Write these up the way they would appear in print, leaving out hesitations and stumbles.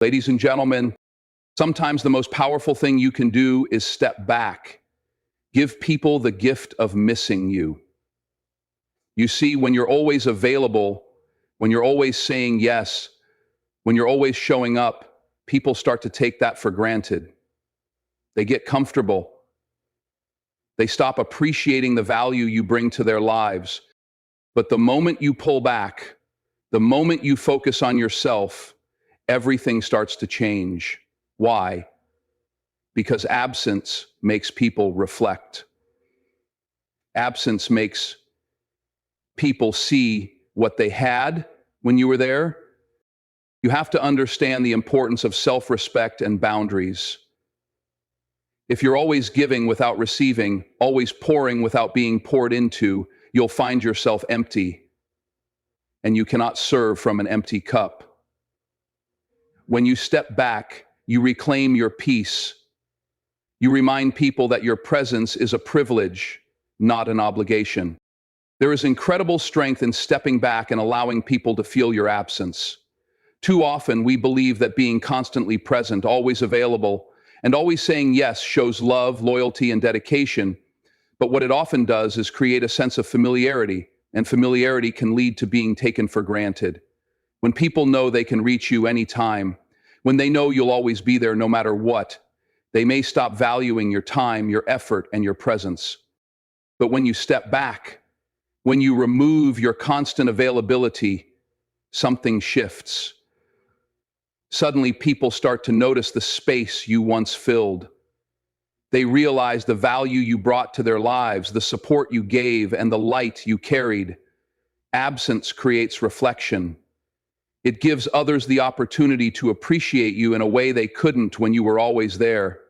Ladies and gentlemen, sometimes the most powerful thing you can do is step back. Give people the gift of missing you. You see, when you're always available, when you're always saying yes, when you're always showing up, people start to take that for granted. They get comfortable. They stop appreciating the value you bring to their lives. But the moment you pull back, the moment you focus on yourself, everything starts to change. Why? Because absence makes people reflect. Absence makes people see what they had when you were there. You have to understand the importance of self-respect and boundaries. If you're always giving without receiving, always pouring without being poured into, you'll find yourself empty, and you cannot serve from an empty cup. When you step back, you reclaim your peace. You remind people that your presence is a privilege, not an obligation. There is incredible strength in stepping back and allowing people to feel your absence. Too often, we believe that being constantly present, always available, and always saying yes shows love, loyalty, and dedication. But what it often does is create a sense of familiarity, and familiarity can lead to being taken for granted. When people know they can reach you anytime, when they know you'll always be there no matter what, they may stop valuing your time, your effort, and your presence. But when you step back, when you remove your constant availability, something shifts. Suddenly, people start to notice the space you once filled. They realize the value you brought to their lives, the support you gave, and the light you carried. Absence creates reflection. It gives others the opportunity to appreciate you in a way they couldn't when you were always there.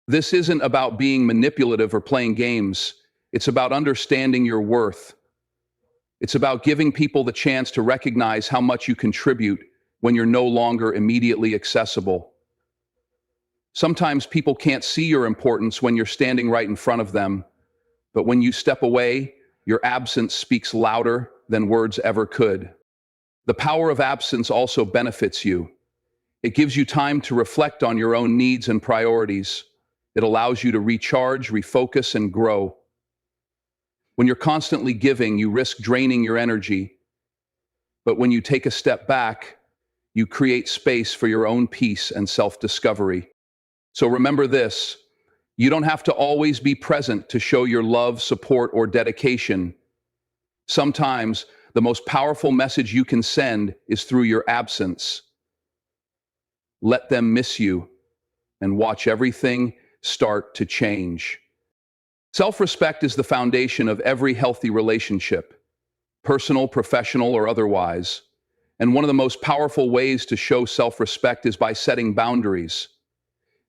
This isn't about being manipulative or playing games. It's about understanding your worth. It's about giving people the chance to recognize how much you contribute when you're no longer immediately accessible. Sometimes people can't see your importance when you're standing right in front of them, but when you step away, your absence speaks louder than words ever could. The power of absence also benefits you. It gives you time to reflect on your own needs and priorities. It allows you to recharge, refocus, and grow. When you're constantly giving, you risk draining your energy. But when you take a step back, you create space for your own peace and self-discovery. So remember this, you don't have to always be present to show your love, support, or dedication. Sometimes the most powerful message you can send is through your absence. Let them miss you and watch everything start to change. Self-respect is the foundation of every healthy relationship, personal, professional, or otherwise. And one of the most powerful ways to show self-respect is by setting boundaries.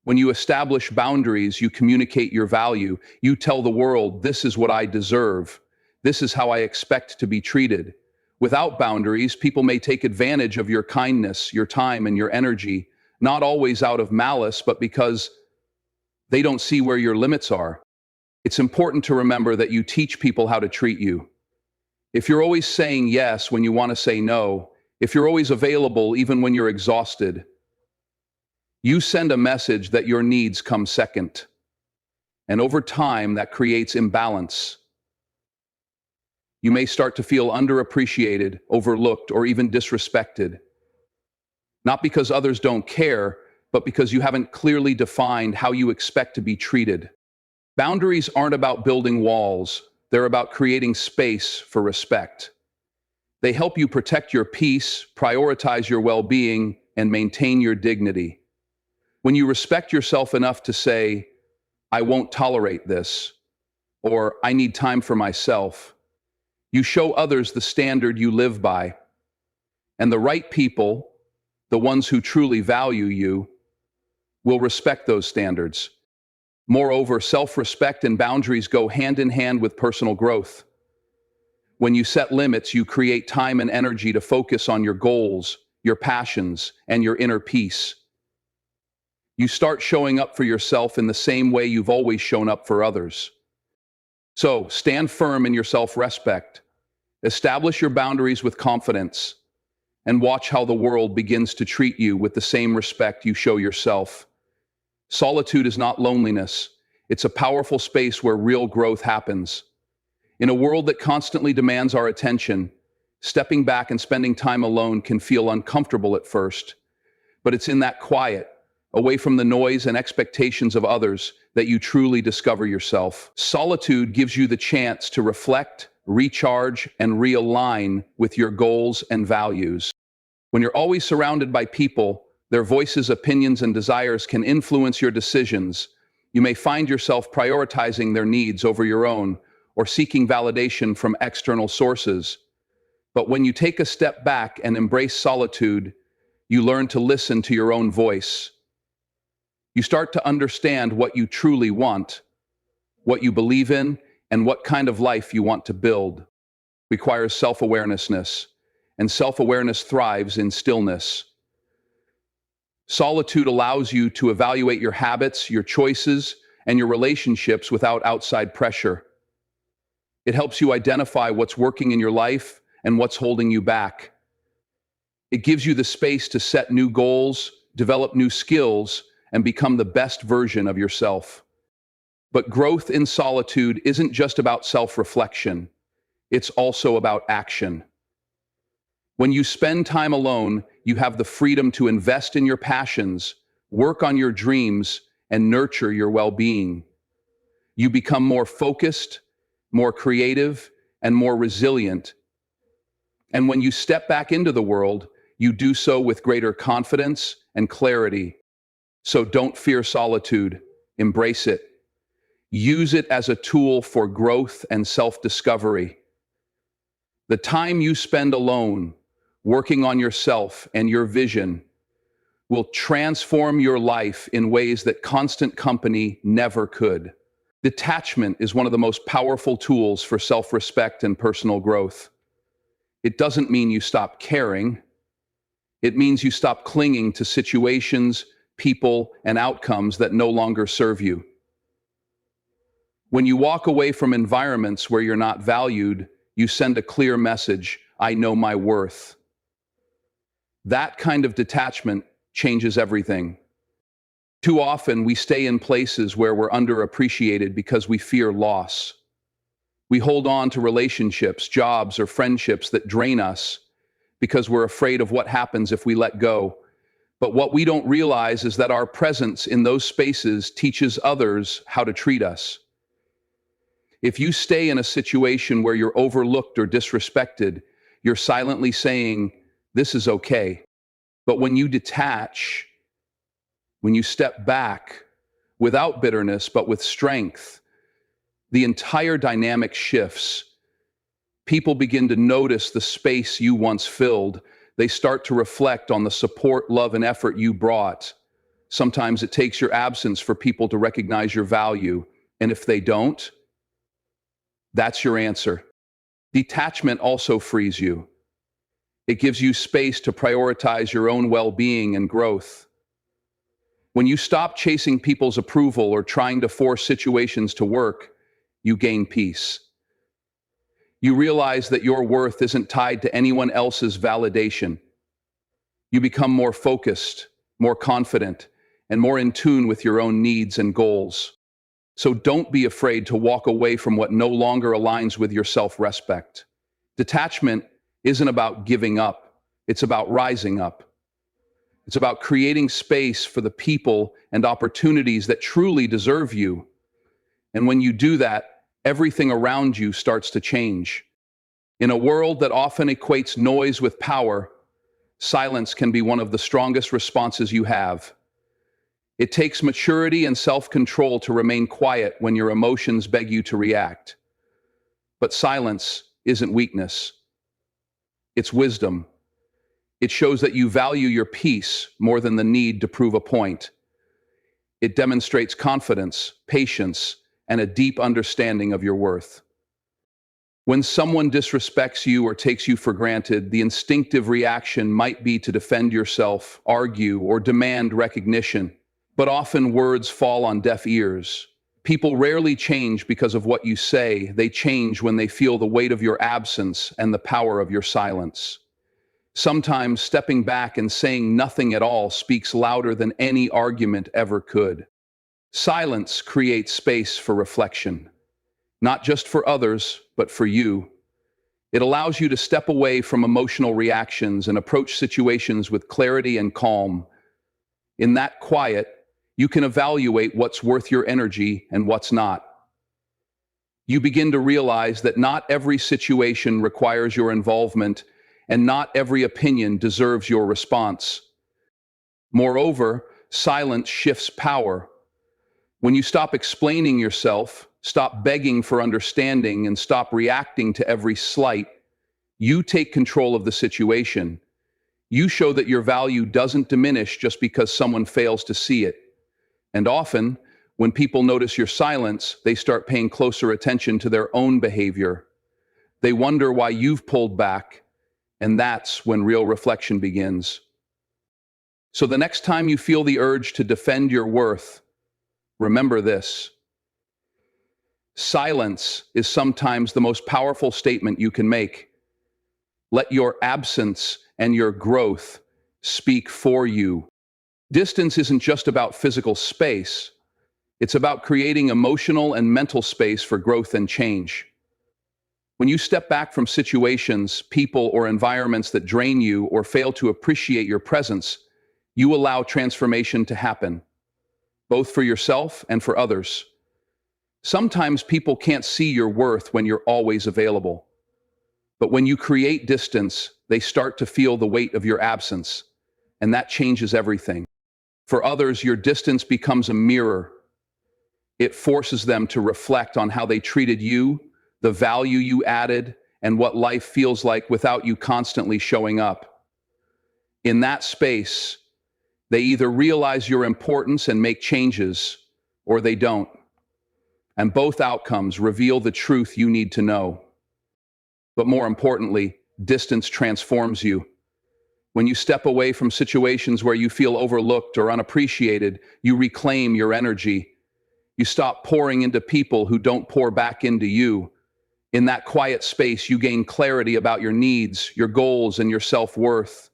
When you establish boundaries, you communicate your value. You tell the world, this is what I deserve. This is how I expect to be treated. Without boundaries, people may take advantage of your kindness, your time, and your energy, not always out of malice, but because they don't see where your limits are. It's important to remember that you teach people how to treat you. If you're always saying yes when you want to say no, if you're always available even when you're exhausted, you send a message that your needs come second. And over time, that creates imbalance. You may start to feel underappreciated, overlooked, or even disrespected. Not because others don't care, but because you haven't clearly defined how you expect to be treated. Boundaries aren't about building walls. They're about creating space for respect. They help you protect your peace, prioritize your well-being, and maintain your dignity. When you respect yourself enough to say, I won't tolerate this, or I need time for myself, you show others the standard you live by. And the right people, the ones who truly value you, will respect those standards. Moreover, self-respect and boundaries go hand in hand with personal growth. When you set limits, you create time and energy to focus on your goals, your passions, and your inner peace. You start showing up for yourself in the same way you've always shown up for others. So, stand firm in your self-respect. Establish your boundaries with confidence. and watch how the world begins to treat you with the same respect you show yourself. Solitude is not loneliness. It's a powerful space where real growth happens. In a world that constantly demands our attention, stepping back and spending time alone can feel uncomfortable at first, but it's in that quiet, away from the noise and expectations of others, that you truly discover yourself. Solitude gives you the chance to reflect, recharge, and realign with your goals and values. When you're always surrounded by people, their voices, opinions, and desires can influence your decisions. You may find yourself prioritizing their needs over your own, or seeking validation from external sources. But when you take a step back and embrace solitude, you learn to listen to your own voice. You start to understand what you truly want, what you believe in, and what kind of life you want to build. It requires self-awareness, and self-awareness thrives in stillness. Solitude allows you to evaluate your habits, your choices, and your relationships without outside pressure. It helps you identify what's working in your life and what's holding you back. It gives you the space to set new goals, develop new skills, and become the best version of yourself. But growth in solitude isn't just about self-reflection. It's also about action. When you spend time alone, you have the freedom to invest in your passions, work on your dreams, and nurture your well-being. You become more focused, more creative, and more resilient. And when you step back into the world, you do so with greater confidence and clarity. So don't fear solitude, embrace it. Use it as a tool for growth and self-discovery. The time you spend alone, working on yourself and your vision, will transform your life in ways that constant company never could. Detachment is one of the most powerful tools for self-respect and personal growth. It doesn't mean you stop caring. It means you stop clinging to situations, people, and outcomes that no longer serve you. When you walk away from environments where you're not valued, you send a clear message: I know my worth. That kind of detachment changes everything. Too often, we stay in places where we're underappreciated because we fear loss. We hold on to relationships, jobs, or friendships that drain us because we're afraid of what happens if we let go. But what we don't realize is that our presence in those spaces teaches others how to treat us. If you stay in a situation where you're overlooked or disrespected, you're silently saying, "This is okay." But when you detach, when you step back, without bitterness but with strength, the entire dynamic shifts. People begin to notice the space you once filled. They start to reflect on the support, love, and effort you brought. Sometimes it takes your absence for people to recognize your value. And if they don't, that's your answer. Detachment also frees you. It gives you space to prioritize your own well-being and growth. When you stop chasing people's approval or trying to force situations to work, you gain peace. You realize that your worth isn't tied to anyone else's validation. You become more focused, more confident, and more in tune with your own needs and goals. So don't be afraid to walk away from what no longer aligns with your self-respect. Detachment isn't about giving up. It's about rising up. It's about creating space for the people and opportunities that truly deserve you. And when you do that, everything around you starts to change. In a world that often equates noise with power, silence can be one of the strongest responses you have. It takes maturity and self-control to remain quiet when your emotions beg you to react. But silence isn't weakness. It's wisdom. It shows that you value your peace more than the need to prove a point. It demonstrates confidence, patience, and a deep understanding of your worth. When someone disrespects you or takes you for granted, the instinctive reaction might be to defend yourself, argue, or demand recognition. But often words fall on deaf ears. People rarely change because of what you say. They change when they feel the weight of your absence and the power of your silence. Sometimes stepping back and saying nothing at all speaks louder than any argument ever could. Silence creates space for reflection, not just for others, but for you. It allows you to step away from emotional reactions and approach situations with clarity and calm. In that quiet, you can evaluate what's worth your energy and what's not. You begin to realize that not every situation requires your involvement, and not every opinion deserves your response. Moreover, silence shifts power. When you stop explaining yourself, stop begging for understanding, and stop reacting to every slight, you take control of the situation. You show that your value doesn't diminish just because someone fails to see it. And often, when people notice your silence, they start paying closer attention to their own behavior. They wonder why you've pulled back, and that's when real reflection begins. So the next time you feel the urge to defend your worth, remember this. Silence is sometimes the most powerful statement you can make. Let your absence and your growth speak for you. Distance isn't just about physical space. It's about creating emotional and mental space for growth and change. When you step back from situations, people, or environments that drain you or fail to appreciate your presence, you allow transformation to happen, both for yourself and for others. Sometimes people can't see your worth when you're always available. But when you create distance, they start to feel the weight of your absence, and that changes everything. For others, your distance becomes a mirror. It forces them to reflect on how they treated you, the value you added, and what life feels like without you constantly showing up. In that space, they either realize your importance and make changes, or they don't. And both outcomes reveal the truth you need to know. But more importantly, distance transforms you. When you step away from situations where you feel overlooked or unappreciated, you reclaim your energy. You stop pouring into people who don't pour back into you. In that quiet space, you gain clarity about your needs, your goals, and your self-worth.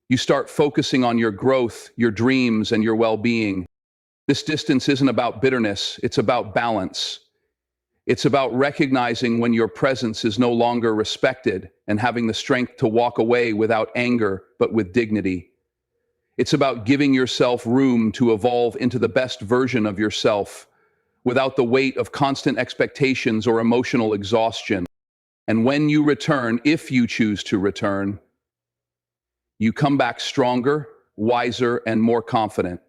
You start focusing on your growth, your dreams, and your well-being. This distance isn't about bitterness, it's about balance. It's about recognizing when your presence is no longer respected and having the strength to walk away without anger, but with dignity. It's about giving yourself room to evolve into the best version of yourself, without the weight of constant expectations or emotional exhaustion. And when you return, if you choose to return, you come back stronger, wiser, and more confident.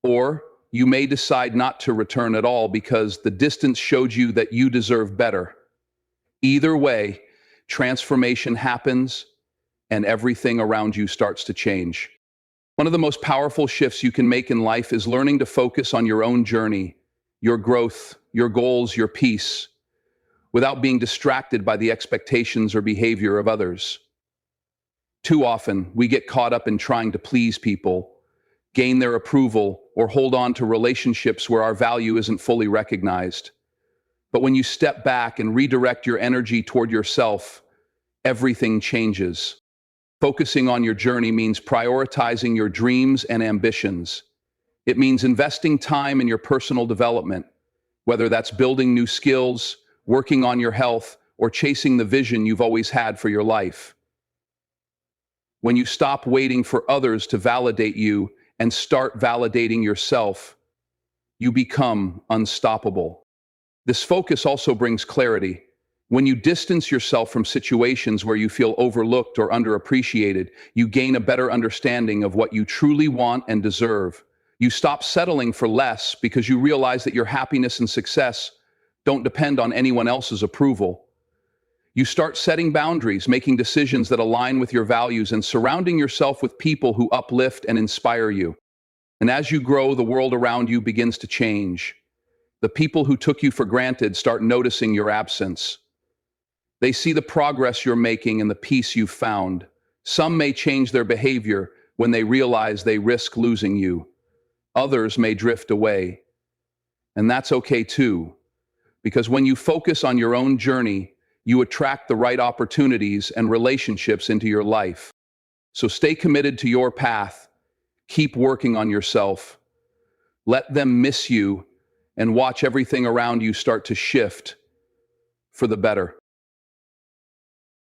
Or you may decide not to return at all because the distance showed you that you deserve better. Either way, transformation happens and everything around you starts to change. One of the most powerful shifts you can make in life is learning to focus on your own journey, your growth, your goals, your peace, without being distracted by the expectations or behavior of others. Too often, we get caught up in trying to please people, gain their approval, or hold on to relationships where our value isn't fully recognized. But when you step back and redirect your energy toward yourself, everything changes. Focusing on your journey means prioritizing your dreams and ambitions. It means investing time in your personal development, whether that's building new skills, working on your health, or chasing the vision you've always had for your life. When you stop waiting for others to validate you and start validating yourself, you become unstoppable. This focus also brings clarity. When you distance yourself from situations where you feel overlooked or underappreciated, you gain a better understanding of what you truly want and deserve. You stop settling for less because you realize that your happiness and success don't depend on anyone else's approval. You start setting boundaries, making decisions that align with your values, and surrounding yourself with people who uplift and inspire you. And as you grow, the world around you begins to change. The people who took you for granted start noticing your absence. They see the progress you're making and the peace you've found. Some may change their behavior when they realize they risk losing you. Others may drift away. And that's okay too, because when you focus on your own journey, you attract the right opportunities and relationships into your life. So stay committed to your path. Keep working on yourself. Let them miss you and watch everything around you start to shift for the better.